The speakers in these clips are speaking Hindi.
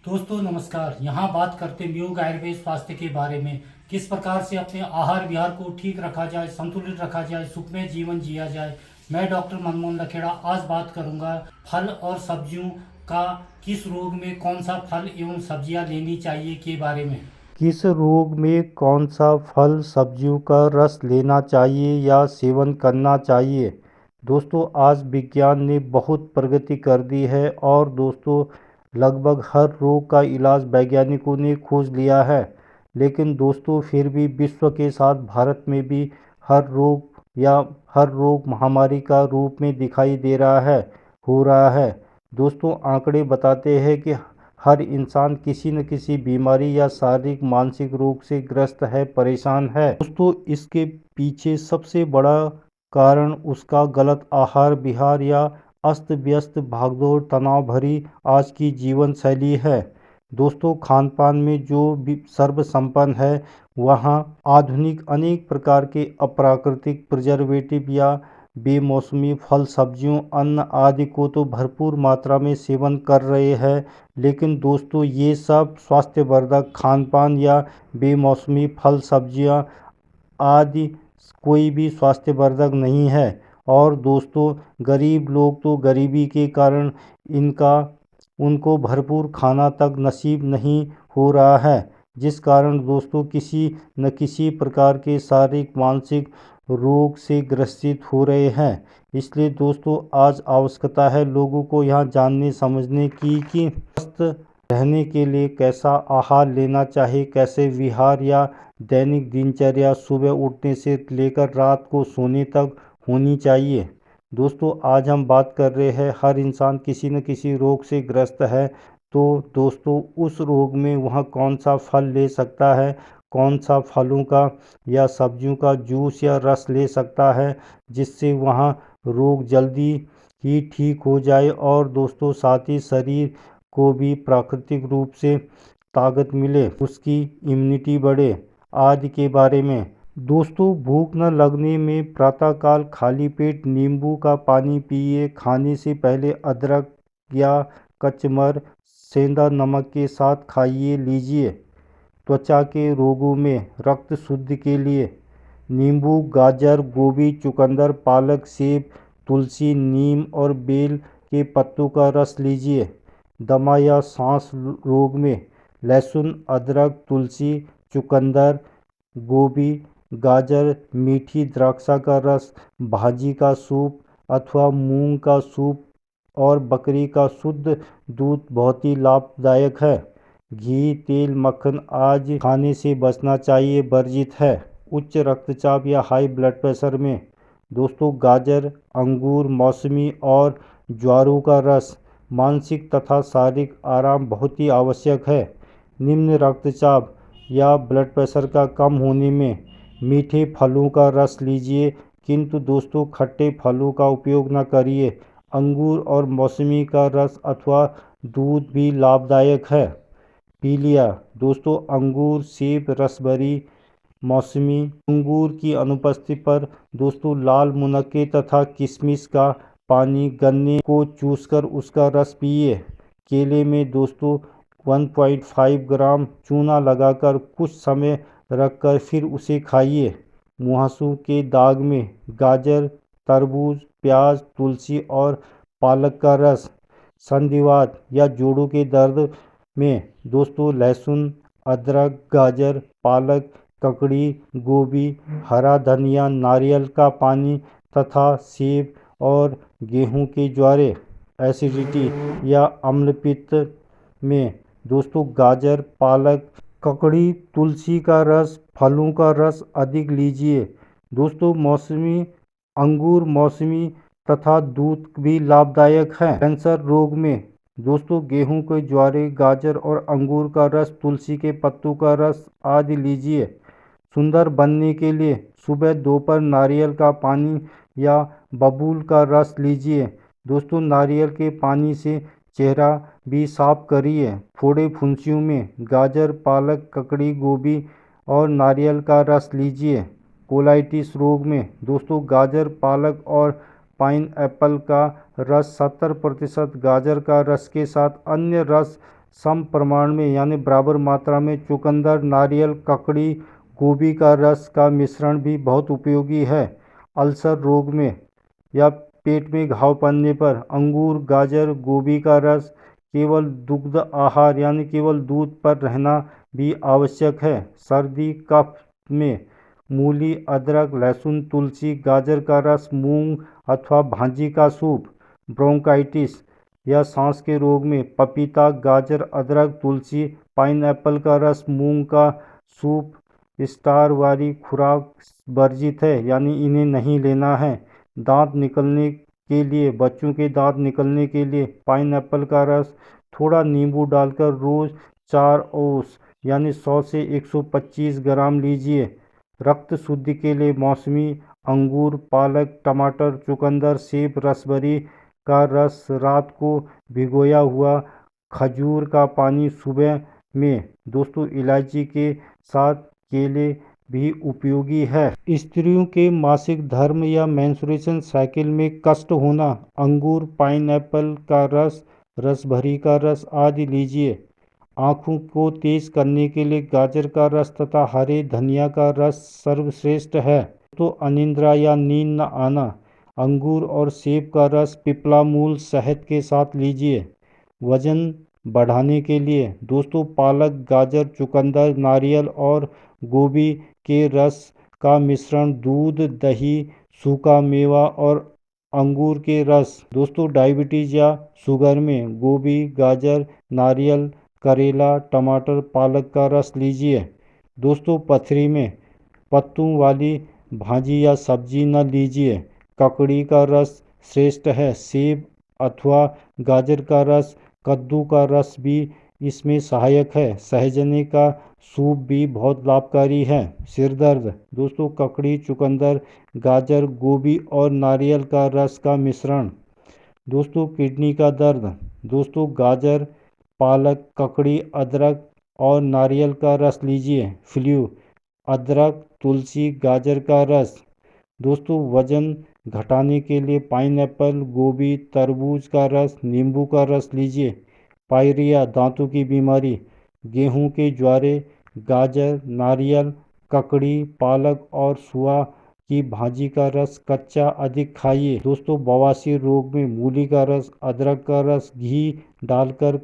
दोस्तों नमस्कार। यहाँ बात करते हैं योग आयुर्वेद स्वास्थ्य के बारे में। किस प्रकार से अपने आहार विहार को ठीक रखा जाए, संतुलित रखा जाए, सुखमय जीवन जिया जाए। मैं डॉक्टर मनमोहन लखेड़ा आज बात करूंगा फल और सब्जियों का किस रोग में कौन सा फल एवं सब्जियां लेनी चाहिए के बारे में। किस रोग में कौन सा फल सब्जियों का रस लेना चाहिए या सेवन करना चाहिए। दोस्तों, आज विज्ञान ने बहुत प्रगति कर दी है और दोस्तों लगभग हर रोग का इलाज वैज्ञानिकों ने खोज लिया है। लेकिन दोस्तों फिर भी विश्व के साथ भारत में भी हर रोग या हर रोग महामारी का रूप में दिखाई दे रहा है, हो रहा है। दोस्तों, आंकड़े बताते हैं कि हर इंसान किसी न किसी बीमारी या शारीरिक मानसिक रोग से ग्रस्त है, परेशान है। दोस्तों, इसके पीछे सबसे बड़ा कारण उसका गलत आहार विहार या अस्त व्यस्त भागदौड़ तनाव भरी आज की जीवन शैली है। दोस्तों, खान पान में जो भी सर्वसंपन्न है वहाँ आधुनिक अनेक प्रकार के अप्राकृतिक प्रिजर्वेटिव या बेमौसमी फल सब्जियों अन्न आदि को तो भरपूर मात्रा में सेवन कर रहे हैं। लेकिन दोस्तों ये सब स्वास्थ्यवर्धक खान पान या बेमौसमी फल सब्जियां आदि कोई भी स्वास्थ्यवर्धक नहीं है। और दोस्तों गरीब लोग तो गरीबी के कारण इनका उनको भरपूर खाना तक नसीब नहीं हो रहा है, जिस कारण दोस्तों किसी न किसी प्रकार के शारीरिक मानसिक रोग से ग्रसित हो रहे हैं। इसलिए दोस्तों आज आवश्यकता है लोगों को यहाँ जानने समझने की कि स्वस्थ रहने के लिए कैसा आहार लेना चाहिए, कैसे विहार या दैनिक दिनचर्या सुबह उठने से लेकर रात को सोने तक होनी चाहिए। दोस्तों आज हम बात कर रहे हैं हर इंसान किसी न किसी रोग से ग्रस्त है। तो दोस्तों उस रोग में वह कौन सा फल ले सकता है, कौन सा फलों का या सब्जियों का जूस या रस ले सकता है जिससे वह रोग जल्दी ही ठीक हो जाए और दोस्तों साथ ही शरीर को भी प्राकृतिक रूप से ताकत मिले, उसकी इम्यूनिटी बढ़े आदि के बारे में। दोस्तों भूख न लगने में प्रातःकाल खाली पेट नींबू का पानी पिए, खाने से पहले अदरक या कचमर सेंधा नमक के साथ खाइए लीजिए। त्वचा के रोगों में रक्त शुद्धि के लिए नींबू गाजर गोभी चुकंदर पालक सेब तुलसी नीम और बेल के पत्तों का रस लीजिए। दमा या सांस रोग में लहसुन अदरक तुलसी चुकंदर गोभी गाजर मीठी द्राक्षा का रस भाजी का सूप अथवा मूंग का सूप और बकरी का शुद्ध दूध बहुत ही लाभदायक है। घी तेल मक्खन आज खाने से बचना चाहिए, वर्जित है। उच्च रक्तचाप या हाई ब्लड प्रेशर में दोस्तों गाजर अंगूर मौसमी और ज्वारों का रस मानसिक तथा शारीरिक आराम बहुत ही आवश्यक है। निम्न रक्तचाप या ब्लड प्रेशर का कम होने में मीठे फलों का रस लीजिए, किंतु दोस्तों खट्टे फलों का उपयोग न करिए। अंगूर और मौसमी का रस अथवा दूध भी लाभदायक है। पी लिया दोस्तों अंगूर सेब रसबेरी मौसमी अंगूर की अनुपस्थिति पर दोस्तों लाल मुनक्के तथा किशमिश का पानी गन्ने को चूसकर उसका रस पिए। केले में दोस्तों 1.5 ग्राम चूना लगाकर कुछ समय रखकर फिर उसे खाइए। मुहासों के दाग में गाजर तरबूज प्याज तुलसी और पालक का रस। संधिवात या जोड़ों के दर्द में दोस्तों लहसुन अदरक गाजर पालक ककड़ी गोभी हरा धनिया नारियल का पानी तथा सेब और गेहूं के ज्वारे। एसिडिटी या अम्लपित्त में दोस्तों गाजर पालक ककड़ी तुलसी का रस फलों का रस अधिक लीजिए। दोस्तों मौसमी अंगूर मौसमी तथा दूध भी लाभदायक है। कैंसर रोग में दोस्तों गेहूं के ज्वारे गाजर और अंगूर का रस तुलसी के पत्तों का रस आदि लीजिए। सुंदर बनने के लिए सुबह दोपहर नारियल का पानी या बबूल का रस लीजिए। दोस्तों नारियल के पानी से चेहरा भी साफ करिए। फोड़े फुंसियों में गाजर पालक ककड़ी गोभी और नारियल का रस लीजिए। कोलाइटिस रोग में दोस्तों गाजर पालक और पाइन एप्पल का रस 70% गाजर का रस के साथ अन्य रस सम प्रमाण में यानी बराबर मात्रा में चुकंदर, नारियल, ककड़ी, गोभी का रस का मिश्रण भी बहुत उपयोगी है। अल्सर रोग में या पेट में घाव पड़ने पर अंगूर, गाजर, गोभी का रस, केवल दुग्ध आहार यानी केवल दूध पर रहना भी आवश्यक है। सर्दी कफ में मूली, अदरक, लहसुन, तुलसी, गाजर का रस, मूंग अथवा भांजी का सूप। ब्रोंकाइटिस या सांस के रोग में पपीता, गाजर, अदरक, तुलसी, पाइनएप्पल का रस, मूंग का सूप। स्टार वाली खुराक वर्जित है यानी इन्हें नहीं लेना है। दांत निकलने के लिए, बच्चों के दांत निकलने के लिए पाइनएप्पल का रस थोड़ा नींबू डालकर रोज 4 औंस यानी 100 से 125 ग्राम लीजिए। रक्त शुद्धि के लिए मौसमी अंगूर, पालक, टमाटर, चुकंदर, सेब, रसभरी का रस रात को भिगोया हुआ, खजूर का पानी सुबह में। दोस्तों इलायची के साथ केले भी उपयोगी है। स्त्रियों के मासिक धर्म या मेंस्ट्रुएशन साइकिल में कष्ट होना, अंगूर, पाइनएप्पल का रस, रसभरी का रस आदि लीजिए। आँखों को तेज करने के लिए गाजर का रस तथा हरे धनिया का रस सर्वश्रेष्ठ है। तो अनिद्रा या नींद न आना, अंगूर और सेब का रस पिपला मूल शहद के साथ लीजिए। वजन बढ़ाने के लिए दोस्तों पालक, गाजर, चुकंदर, नारियल और गोभी के रस का मिश्रण, दूध, दही, सूखा मेवा और अंगूर के रस। दोस्तों डायबिटीज या शुगर में गोभी, गाजर, नारियल, करेला, टमाटर, पालक का रस लीजिए। दोस्तों पथरी में पत्तों वाली भाजी या सब्जी न लीजिए। ककड़ी का रस श्रेष्ठ है। सेब अथवा गाजर का रस, कद्दू का रस भी इसमें सहायक है। सहजने का सूप भी बहुत लाभकारी है। सिर दर्द दोस्तों ककड़ी, चुकंदर, गाजर, गोभी और नारियल का रस का मिश्रण। दोस्तों किडनी का दर्द दोस्तों गाजर, पालक, ककड़ी, अदरक और नारियल का रस लीजिए। फ्लू अदरक, तुलसी, गाजर का रस। दोस्तों वजन घटाने के लिए पाइनएप्पल, गोभी, तरबूज का रस, नींबू का रस लीजिए। पायरिया दांतों की बीमारी, गेहूं के ज्वारे, गाजर, नारियल, ककड़ी, पालक और सुआ की भाजी का रस कच्चा अधिक खाइए। दोस्तों बवासीर रोग में मूली का रस, अदरक का रस, घी डालकर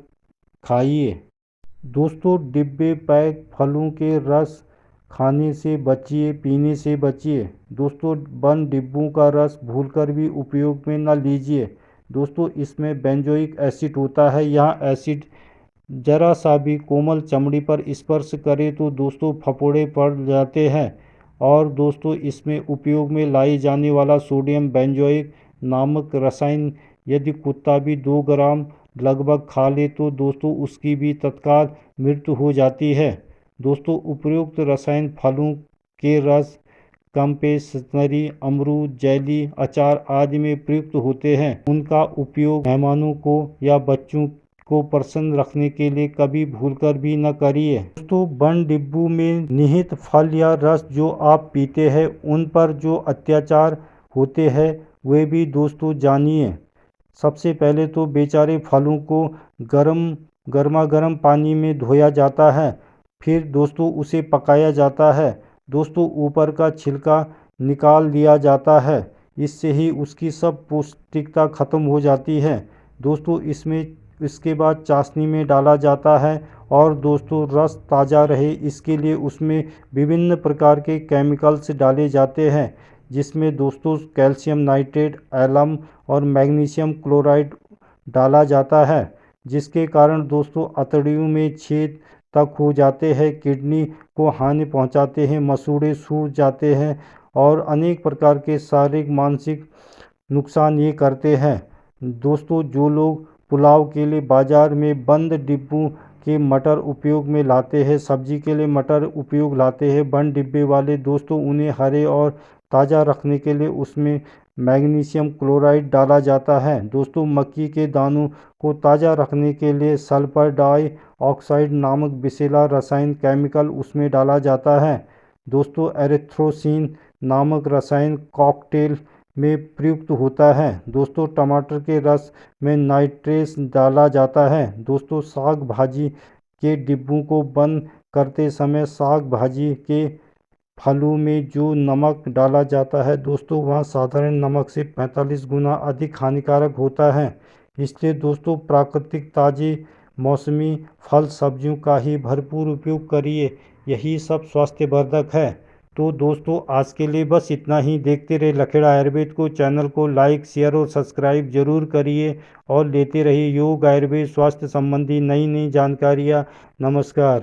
खाइए। दोस्तों डिब्बे पैक फलों के रस खाने से बचिए, पीने से बचिए। दोस्तों बंद डिब्बों का रस भूलकर भी उपयोग में न लीजिए। दोस्तों इसमें बेंजोइक एसिड होता है। यह एसिड जरा सा भी कोमल चमड़ी पर स्पर्श करे तो दोस्तों फफोड़े पड़ जाते हैं। और दोस्तों इसमें उपयोग में लाई जाने वाला सोडियम बेंजोइक नामक रसायन यदि कुत्ता भी 2 ग्राम लगभग खा ले तो दोस्तों उसकी भी तत्काल मृत्यु हो जाती है। दोस्तों उपयुक्त रसायन फलों के रस, कंफेक्शनरी, अमरूद, जेली, अचार आदि में प्रयुक्त होते हैं। उनका उपयोग मेहमानों को या बच्चों को प्रसन्न रखने के लिए कभी भूलकर भी न करिए। दोस्तों बंद डिब्बों में निहित फल या रस जो आप पीते हैं उन पर जो अत्याचार होते हैं वे भी दोस्तों जानिए। सबसे पहले तो बेचारे फलों को गर्मा गर्म पानी में धोया जाता है, फिर दोस्तों उसे पकाया जाता है। दोस्तों ऊपर का छिलका निकाल दिया जाता है, इससे ही उसकी सब पौष्टिकता खत्म हो जाती है। दोस्तों इसके बाद चाशनी में डाला जाता है और दोस्तों रस ताज़ा रहे इसके लिए उसमें विभिन्न प्रकार के केमिकल्स डाले जाते हैं, जिसमें दोस्तों कैल्शियम नाइट्रेट, एलम और मैग्नीशियम क्लोराइड डाला जाता है, जिसके कारण दोस्तों अतड़ियों में छेद तक हो जाते हैं, किडनी को हानि पहुंचाते हैं, मसूड़े सूज जाते हैं और अनेक प्रकार के शारीरिक मानसिक नुकसान ये करते हैं। दोस्तों जो लोग पुलाव के लिए बाजार में बंद डिब्बों के मटर उपयोग में लाते हैं, सब्जी के लिए मटर उपयोग लाते हैं बंद डिब्बे वाले, दोस्तों उन्हें हरे और ताज़ा रखने के लिए उसमें मैग्नीशियम क्लोराइड डाला जाता है। दोस्तों मक्की के दानों को ताज़ा रखने के लिए सल्फर डाई ऑक्साइड नामक विषैला रसायन केमिकल उसमें डाला जाता है। दोस्तों एरिथ्रोसिन नामक रसायन कॉकटेल में प्रयुक्त होता है। दोस्तों टमाटर के रस में नाइट्रेस डाला जाता है। दोस्तों साग भाजी के डिब्बों को बंद करते समय साग भाजी के फलों में जो नमक डाला जाता है दोस्तों वह साधारण नमक से 45 गुना अधिक हानिकारक होता है। इसलिए दोस्तों प्राकृतिक ताज़े मौसमी फल सब्जियों का ही भरपूर उपयोग करिए, यही सब स्वास्थ्यवर्धक है। तो दोस्तों आज के लिए बस इतना ही। देखते रहे लखेड़ा आयुर्वेद को। चैनल को लाइक शेयर और सब्सक्राइब जरूर करिए और लेते रहिए योग आयुर्वेद स्वास्थ्य संबंधी नई नई जानकारियाँ। नमस्कार।